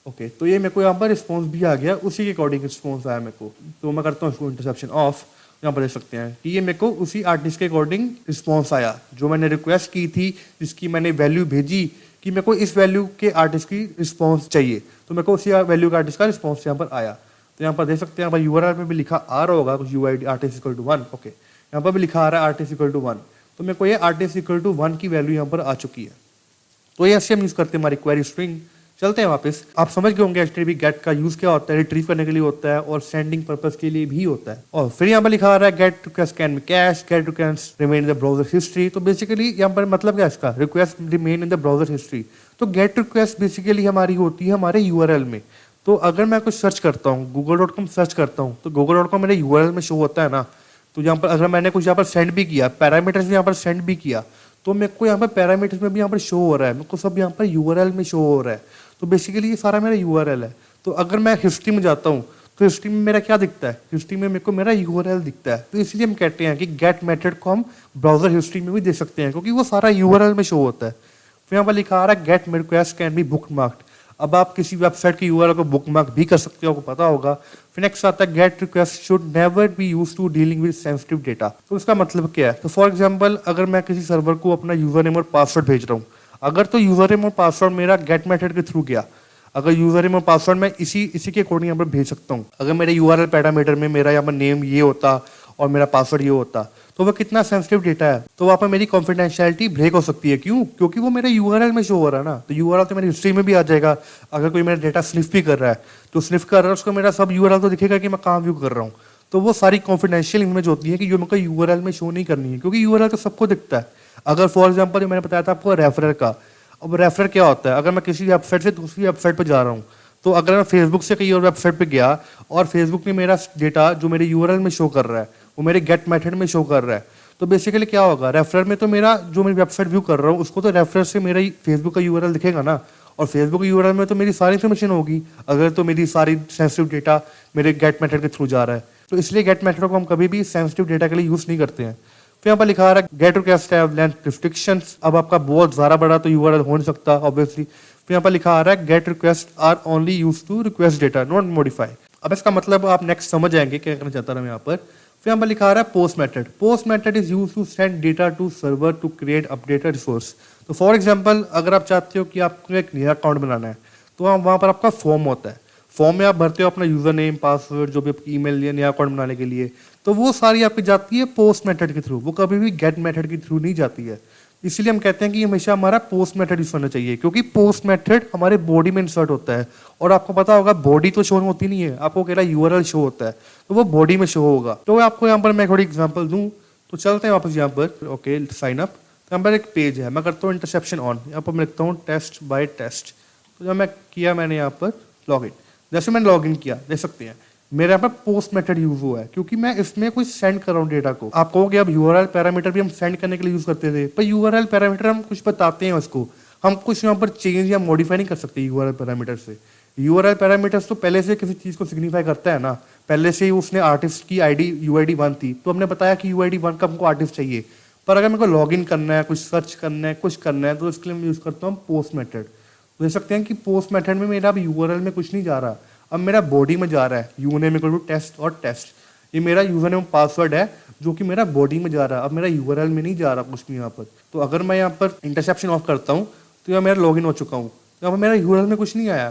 ओके, तो ये मेरे को यहाँ पर रिस्पॉन्स भी आ गया, उसी के अकॉर्डिंग रिस्पॉन्स आया मेरे को। तो मैं करता हूँ इसको इंटरसेप्शन ऑफ, यहाँ पर देख सकते हैं कि ये मेरे को उसी आर्टिस्ट के अकॉर्डिंग रिस्पॉन्स आया जो मैंने रिक्वेस्ट की थी, जिसकी मैंने वैल्यू भेजी कि मेरे को इस वैल्यू के आर्टिस्ट की रिस्पॉन्स चाहिए, तो मेरे को उसी वैल्यू के आर्टिस्ट का रिस्पॉन्स यहाँ पर आया। तो यहाँ पर देख सकते हैं, यहाँ पर यूआरएल में भी लिखा आ रहा होगा कुछ UID artist equal to 1, okay, यहाँ पर भी लिखा आ रहा है आर्टिस्ट इक्वल टू 1, तो मेरे को ये आर्टिस्ट इक्वल टू 1 की वैल्यू यहाँ पर आ चुकी है। तो ये ऐसे हम यूज करते हैं हमारी क्वेरी स्ट्रिंग। चलते हैं वापस, आप समझ गए होंगे एचटीटीपी गेट का यूज क्या होता है, रिट्रीव करने के लिए होता है और सेंडिंग पर्पस के लिए भी होता है। और फिर यहाँ पर लिखा आ रहा है get request can be cash, gate request remain in the browser history. तो बेसिकली यहाँ पर मतलब क्या है इसका, request remain in the browser history. तो गेट रिक्वेस्ट बेसिकली हमारी होती है हमारे यूआरएल में। तो अगर मैं कुछ सर्च करता हूँ, google.com सर्च करता हूँ, तो google.com मेरे यूआरएल में शो होता है ना। तो यहाँ पर अगर मैंने कुछ यहाँ पर सेंड भी किया, पैरामीटर्स भी यहाँ पर सेंड भी किया, तो मेरे को यहाँ पर पैरामीटर्स में भी यहाँ पर शो हो रहा है, मेरे को सब यहाँ पर यूआरएल में शो हो रहा है। तो बेसिकली ये सारा मेरा यूआरएल है। तो अगर मैं हिस्ट्री में जाता हूँ, तो हिस्ट्री में मेरा क्या दिखता है, हिस्ट्री में मेरे को मेरा यूआरएल दिखता है। तो इसलिए हम कहते हैं कि गेट मेथड को हम ब्राउजर हिस्ट्री में भी दे सकते हैं, क्योंकि वो सारा यूआरएल में शो होता है। फिर यहाँ पर लिखा आ रहा है get request can be book marked. अब आप किसी वेबसाइट की यूआरएल को बुकमार्क भी कर सकते हो, आपको पता होगा। फिर नेक्स्ट आता है get request should never be used to dealing with sensitive data. तो इसका मतलब क्या है, तो फॉर एग्जांपल अगर मैं किसी सर्वर को अपना यूजर नेम और पासवर्ड भेज रहा हूँ, अगर तो यूजर नेम और पासवर्ड मेरा गेट मेथड के थ्रू गया, अगर यूजर नेम और पासवर्ड मैं इसी के अकॉर्डिंग यहाँ पर भेज सकता हूँ। अगर मेरे यूआरएल पैरामीटर में मेरा यहाँ पर नेम ये होता और मेरा पासवर्ड ये होता, तो वो कितना सेंसिटिव डेटा है, तो वहाँ पर मेरी कॉन्फिडेंशियलिटी ब्रेक हो सकती है। क्यों? क्योंकि वो मेरे यूआरएल में शो हो रहा है ना। तो यूआरएल तो मेरी हिस्ट्री में भी आ जाएगा। अगर कोई मेरा डेटा स्निफ भी कर रहा है, तो स्निफ कर रहा है उसको मेरा सब यूआरएल तो दिखेगा कि मैं कहाँ व्यू कर रहा हूँ। तो वो सारी कॉन्फिडेंशियल इमेज होती है कि जो मेरे को यूआरएल में शो नहीं करनी है, क्योंकि यूआरएल तो सबको दिखता है। अगर फॉर एग्जाम्पल मैंने बताया था आपको रेफरर का, अब रेफरर क्या होता है, अगर मैं किसी वेबसाइट से दूसरी वेबसाइट पर जा रहा हूँ, तो अगर मैं फेसबुक से कहीं और वेबसाइट पे गया और फेसबुक ने मेरा डेटा जो मेरे यूआरएल में शो कर रहा है वो मेरे गेट मेथड में शो कर रहा है, तो बेसिकली क्या होगा, रेफरर में तो मेरा जो मैं वेबसाइट व्यू कर रहा हूँ उसको तो रेफरर से मेरा फेसबुक का यूआरएल दिखेगा ना, और फेसबुक के यूआरएल में तो मेरी सारी इन्फॉर्मेशन होगी, अगर तो मेरी सारी सेंसिटिव डेटा मेरे गेट मेथड के थ्रू जा रहा है। तो इसलिए गेट मेथड को हम कभी भी सेंसिटिव डेटा के लिए यूज नहीं करते हैं। फिर यहाँ पर लिखा रहा है get request have length restrictions. अब आपका बहुत ज़्यादा बड़ा तो यूआरएल हो नहीं सकता ऑब्वियसली। फिर यहाँ पर लिखा आ रहा है get request are only use to request data not modify. अब इसका मतलब आप नेक्स्ट समझ आएंगे क्या करना चाहता रहा मैं यहाँ पर। फिर यहाँ पर लिखा आ रहा है post method. Post method is use to send data to server to create updated resource. तो फॉर एग्जाम्पल अगर आप चाहते हो कि आपको एक नया अकाउंट बनाना है, तो वहाँ पर आपका फॉर्म होता है। फॉर्म में आप भरते हो अपना यूजर नेम पासवर्ड जो भी आपकी ईमेल या नया अकाउंट बनाने के लिए, तो वो सारी आपकी जाती है पोस्ट मेथड के थ्रू, वो कभी भी गेट मेथड के थ्रू नहीं जाती है। इसलिए हम कहते हैं कि हमेशा हमारा पोस्ट मेथड यूज होना चाहिए, क्योंकि पोस्ट मेथड हमारे बॉडी में इंसर्ट होता है। और आपको पता होगा बॉडी तो शो होती नहीं है, आपको केवल यूआरएल शो होता है, तो वो बॉडी में शो होगा। तो आपको यहाँ पर मैं थोड़ी एग्जांपल दूं, तो चलते हैं वापस यहाँ पर। Okay, sign up. तो यहाँ पर एक पेज है, मैं करता हूँ इंटरसेप्शन ऑन, यहाँ पर मैं लिखता हूँ टेस्ट बाय टेस्ट। तो जब मैं किया मैंने यहाँ पर लॉग इन, जैसे मैंने लॉग इन किया देख सकते हैं मेरे यहाँ पर पोस्ट मेथड यूज हुआ है, क्योंकि मैं इसमें कुछ सेंड कर रहा हूँ डेटा को। आप कहोगे अब यूआरएल पैरामीटर भी हम सेंड करने के लिए यूज करते थे, पर यूआरएल पैरामीटर हम कुछ बताते हैं उसको, हम कुछ यहाँ पर चेंज या मॉडिफाई नहीं कर सकते यूआरएल पैरामीटर से। यूआरएल पैरामीटर्स तो पहले से किसी चीज को सिग्निफाई करता है ना, पहले से ही उसने आर्टिस्ट की आईडी यूआईडी 1 थी, तो हमने बताया कि यूआईडी 1 का हमको आर्टिस्ट चाहिए। पर अगर मेरे को लॉग इन करना है, कुछ सर्च करना है, कुछ करना है, तो इसके लिए मैं यूज करता हूँ पोस्ट मेथड। देख सकते हैं कि पोस्ट मेथड में मेरा अब यूआरएल में कुछ नहीं जा रहा, अब मेरा बॉडी में जा रहा है यूनेम इक्वल टू टेस्ट और टेस्ट। ये मेरा यूजर नेम पासवर्ड है जो कि मेरा बॉडी में जा रहा है, अब मेरा यूआरएल में नहीं जा रहा कुछ भी यहाँ पर। तो अगर मैं यहाँ पर इंटरसेप्शन ऑफ करता हूँ तो यहाँ मेरा लॉगिन हो चुका हूँ, यहाँ पर मेरा यूआरएल में कुछ नहीं आया।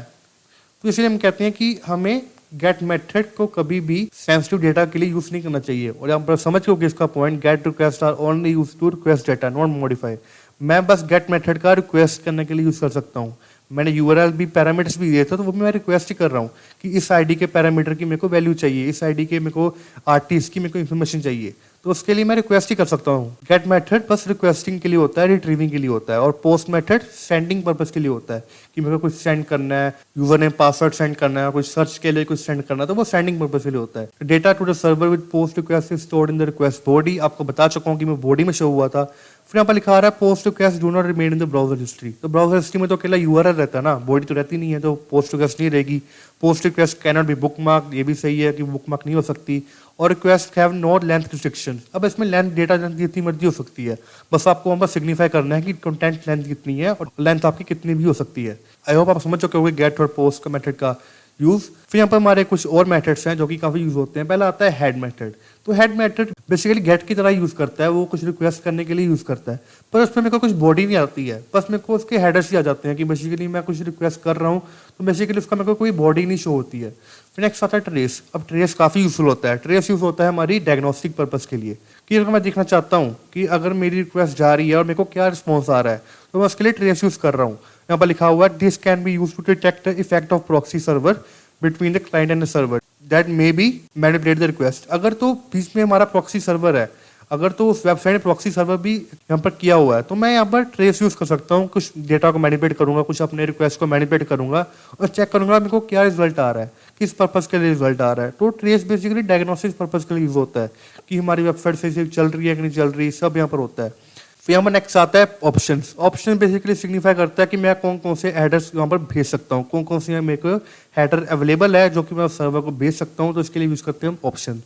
तो इसलिए हम कहते हैं कि हमें गेट मेथड को कभी भी सेंसिटिव डेटा के लिए यूज नहीं करना चाहिए। और यहाँ पर समझ के इसका point, get request are only use to request data not modify. मैं बस गेट मेथड का रिक्वेस्ट करने के लिए यूज कर सकता हूँ। मैंने यूआरएल भी पैरामीटर्स भी दिए थे, तो वो भी मैं रिक्वेस्ट ही कर रहा हूँ कि इस आईडी के पैरामीटर की मेरे को वैल्यू चाहिए, इस आईडी के मेरे को आर्टिस्ट की मेरे को इन्फॉर्मेशन चाहिए, तो उसके लिए मैं रिक्वेस्ट ही कर सकता हूँ। गेट मेथड बस रिक्वेस्टिंग के लिए होता है, रिट्रीविंग के लिए होता है, और पोस्ट मेथड सेंडिंग पर्पस के लिए होता है कि मेरे को कुछ सेंड करना है, यूजर नेम पासवर्ड सेंड करना है, कुछ सर्च के लिए कुछ सेंड करना है, तो वो सेंडिंग पर्पस के लिए होता है। Data to the server with post request is stored in the request body. आपको बता चुका हूँ कि मैं बॉडी में शो हुआ था। फिर यहाँ पर लिखा आ रहा है post request do not remain in the browser history. तो ब्राउजर हिस्ट्री में तो अकेला यूआरएल रहता है ना, बॉडी तो रहती नहीं है, तो पोस्ट रिक्वेस्ट नहीं रहेगी। Post request can not be book mark, ये भी सही है कि बुक मार्क नहीं हो सकती। और request have no length restriction. अब इसमें लेंथ, डेटा लेंथ जितनी मर्जी हो सकती है, बस आपको वहाँ पर सिग्निफाई करना है कि कंटेंट लेंथ कितनी है और लेंथ आपकी कितनी भी हो सकती है। आई होप आप समझ चुके होंगे गेट और पोस्ट का मेथड का यूज। फिर यहाँ पर हमारे कुछ और मेथड्स हैं जो कि काफी यूज होते हैं। पहला आता है हेड मेथड। तो हेड मेथड बेसिकली गेट की तरह यूज करता है, वो कुछ रिक्वेस्ट करने के लिए यूज करता है, पर उसमें मेरे को कुछ बॉडी नहीं आती है, बस मेरे को उसके हेडर्स ही आ जाते हैं कि बेसिकली मैं कुछ रिक्वेस्ट कर रहा हूँ, तो बेसिकली उसका मेरे को कोई बॉडी नहीं शो होती है। फिर नेक्स्ट आता है ट्रेस। अब ट्रेस काफी यूजफुल होता है। ट्रेस यूज होता है हमारी डायग्नोस्टिक पर्पस के लिए कि अगर मैं देखना चाहता हूँ कि अगर मेरी रिक्वेस्ट जा रही है और मेरे को क्या रिस्पॉन्स आ रहा है, तो मैं उसके लिए ट्रेस यूज कर रहा हूँ। यहाँ पर लिखा हुआ है this can be use to detect the effect of proxy server between the client and the server that may be manipulate the request. अगर तो बीच में हमारा प्रॉक्सी सर्वर है, अगर तो उस वेबसाइट में प्रॉक्सी सर्वर भी यहाँ पर किया हुआ है, तो मैं यहाँ पर ट्रेस यूज कर सकता हूँ। कुछ डेटा को मैनिपुलेट करूंगा, कुछ अपने रिक्वेस्ट को मैनिपुलेट करूंगा और चेक करूंगा मेरे को क्या रिजल्ट आ रहा है, किस पर्पस के लिए रिजल्ट आ रहा है। तो ट्रेस बेसिकली डायग्नोस्टिक पर्पस के लिए यूज होता है कि हमारी वेबसाइट सही चल रही है कि नहीं चल रही, सब यहाँ पर होता है। फिर यहाँ पर नेक्स्ट आता है ऑप्शन। ऑप्शन बेसिकली सिग्निफाई करता है कि मैं कौन कौन से हेडर्स यहाँ पर भेज सकता हूँ, कौन कौन से मेरे को हेडर अवेलेबल है जो कि मैं सर्वर को भेज सकता हूँ, तो इसके लिए यूज करते हैं हम ऑप्शन।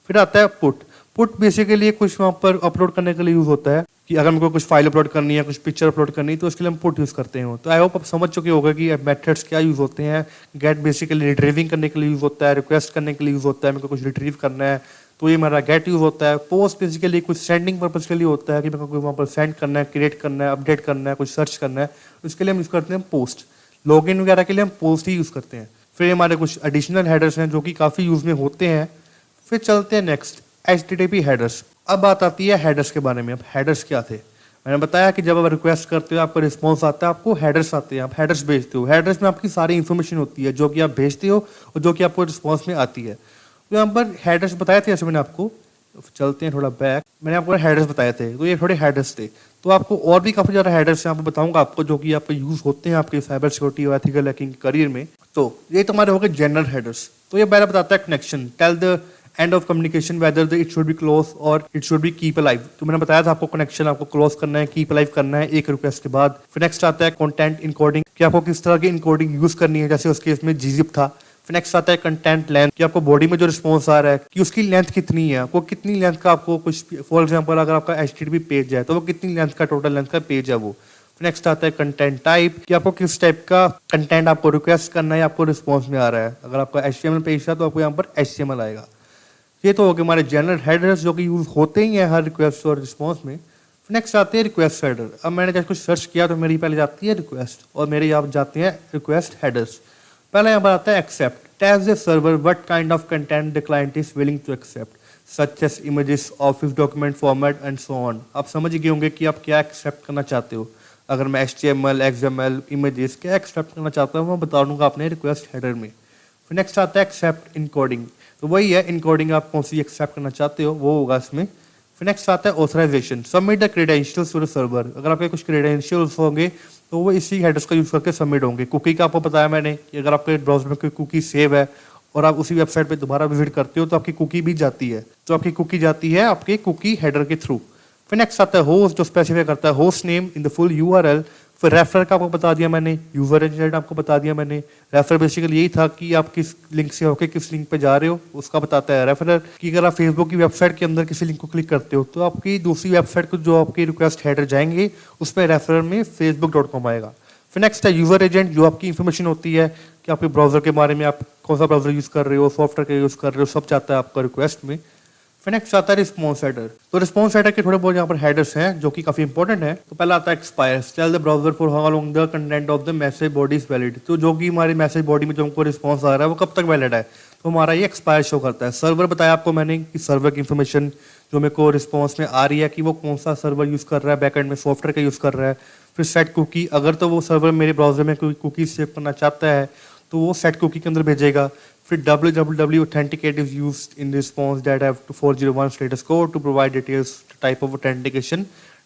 फिर आता है पुट। पुट बेसिकली कुछ वहाँ पर अपलोड करने के लिए यूज होता है कि अगर मेरे को कुछ फाइल अपलोड करनी है, कुछ पिक्चर अपलोड करनी है, तो उसके लिए हम पुट यूज करते हैं। तो आई होप आप समझ चुके होगा कि मेथड्स क्या यूज होते हैं। गेट बेसिकली रिट्रीविंग करने के लिए यूज होता है, रिक्वेस्ट करने के लिए यूज होता है, मेरे को कुछ रिट्रीव करना है तो ये मेरा गेट यूज होता है। पोस्ट बेसिकली कुछ सेंडिंग पर्पस के लिए होता है कि मेरे को वहाँ पर सेंड करना है, क्रिएट करना है, अपडेट करना है, कुछ सर्च करना है, उसके लिए हम यूज करते हैं पोस्ट। लॉगिन वगैरह के लिए हम पोस्ट ही यूज करते हैं। फिर हमारे कुछ एडिशनल हेडर्स हैं जो कि काफी यूज में होते हैं। फिर चलते हैं नेक्स्ट HTTP हेडर्स। अब बात आती है हेडर्स के बारे में। अब हेडर्स क्या थे, मैंने बताया कि जब आप रिक्वेस्ट करते हो, आपका रिस्पॉन्स आता है, आपको हेडर्स आते हैं, आप हेडर्स भेजते हो। हेडर्स में आपकी सारी इन्फॉर्मेशन होती है जो कि आप भेजते हो और जो कि आपको रिस्पॉन्स में आती है। तो यहाँ पर हेडर्स बताए थे, जैसे मैंने आपको, चलते हैं थोड़ा बैक, मैंने आपको हेडर्स बताए थे, तो ये थोड़े हेडर्स थे। तो आपको और भी काफी ज्यादा हेडर्स यहाँ पर बताऊंगा आपको जो कि आपके यूज होते हैं आपके साइबर सिक्योरिटी और एथिकल हैकिंग करियर में। तो ये तुम्हारे हो गए जनरल हेडर्स। तो ये पहला बताता है connection, tell the end of communication whether it should be close और it should be keep alive. तो मैंने बताया था आपको कनेक्शन आपको क्लोज करना है, कीप अलाइव करना है एक रिक्वेस्ट के बाद। फिर नेक्स्ट आता है कंटेंट इनकोडिंग कि आपको किस तरह की इनकोडिंग यूज करनी है, जैसे उस केस में gzip था। फिर नेक्स्ट आता है कंटेंट लेंथ कि आपको बॉडी में जो रिस्पॉन्स आ रहा है कि उसकी लेंथ कितनी है, आपको कितनी लेंथ का आपको कुछ, फॉर एग्जाम्पल अगर आपका HTTP पेज है तो वो कितनी लेंथ का, टोटल लेंथ का पेज है वो। नेक्स्ट आता है कंटेंट टाइप कि आपको किस टाइप का कंटेंट आपको रिक्वेस्ट करना है, आपको रिस्पॉन्स में आ रहा है। अगर आपका HTML पेज था तो आपको यहाँ पर HTML आएगा। ये तो हो गए हमारे जनरल हेडर्स जो कि यूज होते ही हैं हर रिक्वेस्ट और रिस्पॉन्स में। नेक्स्ट आते हैं रिक्वेस्ट हेडर। अब मैंने जब कुछ सर्च किया तो मेरी पहले जाती है रिक्वेस्ट और मेरे यहाँ जाते हैं रिक्वेस्ट हेडर्स। पहले यहाँ पर आता है accept, tells the server what kind of content the client is willing to accept such as images, office document format and so on. आप समझ गए होंगे कि आप क्या एक्सेप्ट करना चाहते हो। अगर मैं HTML, XML, इमेजेस क्या एक्सेप्ट करना चाहता हूँ मैं बता दूंगा अपने रिक्वेस्ट हेडर में। फिर नेक्स्ट आता है एक्सेप्ट इनकोडिंग। तो वही है इनकोडिंग, आप कौन सी एक्सेप्ट करना चाहते हो वो होगा इसमें। फिर नेक्स्ट आता है authorization, submit the credentials to the server. अगर आपके कुछ क्रेडेंशियल्स होंगे तो वो इसी हेडर्स का यूज करके सबमिट होंगे। कुकी का आपको बताया मैंने कि अगर आपके ब्राउजर में कोई कुकी सेव है और आप उसी वेबसाइट पे दोबारा विजिट करते हो तो आपकी कुकी भी जाती है, तो आपकी कुकी जाती है आपके कुकी हेडर के थ्रू। फिर नेक्स्ट आता है होस्ट जो स्पेसिफाई करता है host name in the full URL। फिर रेफर का आपको बता दिया मैंने, यूजर एजेंट आपको बता दिया मैंने। रेफर बेसिकली यही था कि आप किस लिंक से होकर किस लिंक पे जा रहे हो उसका बताता है रेफरर। कि अगर आप फेसबुक की वेबसाइट के अंदर किसी लिंक को क्लिक करते हो तो आपकी दूसरी वेबसाइट को जो आपकी रिक्वेस्ट हेडर जाएंगे उसमें रेफरर में facebook.com आएगा। फिर नेक्स्ट है यूजर एजेंट, जो आपकी इन्फॉर्मेशन होती है कि आपके ब्राउजर के बारे में, आप कौन सा ब्राउजर यूज कर रहे हो, सॉफ्टवेयर का यूज कर रहे हो, सब चाहता है आपका रिक्वेस्ट में। फिर नेक्स्ट आता है रिस्पॉन्स हेडर। तो रिस्पॉन्स हेडर के थोड़े बहुत यहाँ पर हेडर्स हैं जो कि काफी इंपॉर्टेंट है। तो पहला आता है expires, tell the browser for how long the content of the message body is valid. तो जो कि हमारी मैसेज बॉडी में जो हमको रिस्पॉन्स आ रहा है वो कब तक वैलिड है, तो हमारा ये एक्सपायर शो करता है। सर्वर बताया आपको मैंने कि सर्वर की इन्फॉर्मेशन जो मेरे को रिस्पॉन्स में आ रही है कि वो कौन सा सर्वर यूज कर रहा है, बैकएंड में सॉफ्टवेयर का यूज कर रहा है। फिर सेट कुकी, अगर तो वो सर्वर मेरे ब्राउजर में कोई कुकी सेव करना चाहता है तो वो सेट कुकी के अंदर भेजेगा। फिर www authenticate is used in response that have to 401 status code to provide details type of authentication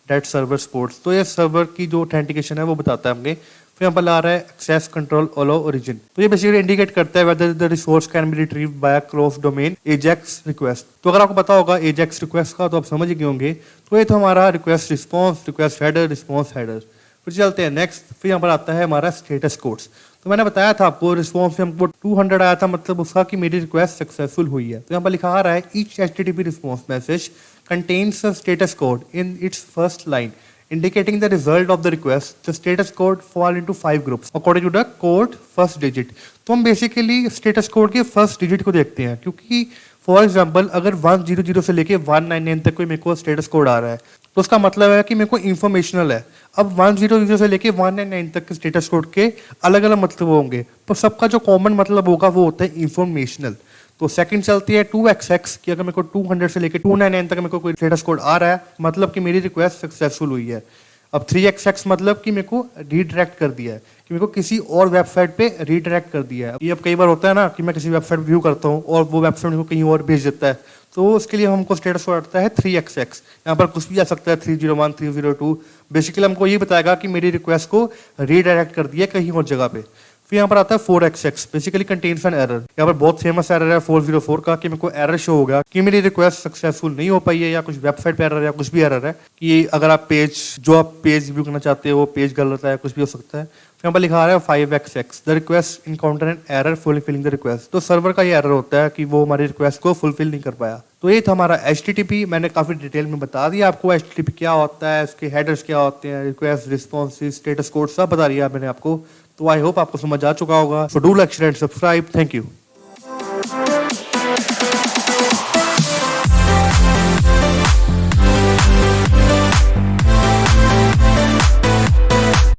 that server supports। तो ये सर्वर की जो ऑथेंटिकेशन है वो बताता है हमें। फिर यहाँ पर ला रहा है एक्सेस कंट्रोल अलाउ ओरिजिन। तो ये बेसिकली इंडिकेट करता है whether the resource can be retrieved by a cross domain AJAX request। तो अगर आपको पता होगा AJAX रिक्वेस्ट का तो आप समझ ही गए होंगे। तो ये था हमारा request response, request header, response header. फिर चलते हैं नेक्स्ट। फिर यहाँ पर आता है हमारा स्टेटस कोड्स। तो मैंने बताया था आपको रिस्पॉन्स में हमको 200 आया था, मतलब उसका कि मेरी रिक्वेस्ट सक्सेसफुल हुई है। तो यहाँ पर लिखा आ रहा है each HTTP response message contains a status code in its first line indicating the result of the request. The status code fall into 5 groups according to the code first digit। तो हम बेसिकली स्टेटस कोड के फर्स्ट डिजिट को देखते हैं, क्योंकि फॉर एग्जांपल अगर 100 से लेके 199 तक कोई मेरे को स्टेटस कोड आ रहा है तो उसका मतलब है कि मेरे को इंफॉर्मेशनल है। अब 100 से लेके 199 तक के स्टेटस कोड के अलग अलग मतलब होंगे, पर सबका जो कॉमन मतलब होगा वो होता है इंफॉर्मेशनल। तो सेकंड चलती है 2xx कि अगर मेरे को 200 से लेके 299 तक मेरे को कोई स्टेटस कोड आ रहा है मतलब कि मेरी रिक्वेस्ट सक्सेसफुल हुई है। अब 3xx मतलब कि मेरे को रीडायरेक्ट कर दिया है, कि मेरे को किसी और वेबसाइट पे रीडायरेक्ट कर दिया है। ये अब कई बार होता है ना कि मैं किसी वेबसाइट व्यू करता हूँ और वो वेबसाइट मेरे को कहीं और भेज देता है, तो उसके लिए हमको स्टेटस कोड आता है 3xx। यहाँ पर कुछ भी आ सकता है 301, 302। बेसिकली हमको ये बताएगा कि मेरी रिक्वेस्ट को रीडायरेक्ट कर दिया कहीं और जगह पे। फिर यहाँ पर आता है 4xx, basically contains an error. यहाँ पर बहुत फेमस एरर है 404 का कि मेरे को एरर शो हो गया कि मेरी रिक्वेस्ट सक्सेसफुल नहीं हो पाई है, या कुछ वेबसाइट पे एरर है या कुछ भी एरर है कि अगर आप पेज व्यू करना चाहते हो वो पेज गलत है, कुछ भी हो सकता है। फिर यहाँ पर लिखा आ रहा है 5xx, the request encounter an error fulfilling the request. तो सर्वर का ये एरर होता है कि वो हमारी रिक्वेस्ट को फुलफिल नहीं कर पाया। तो ये था हमारा HTTP। मैंने काफी डिटेल में बता दिया आपको HTTP क्या होता है, उसके हेडर्स क्या होते हैं, रिक्वेस्ट, रिस्पॉन्स, स्टेटस कोड सब बता दिया मैंने आपको। तो आई होप आपको समझ आ चुका होगा। So do like, share and subscribe. Thank you.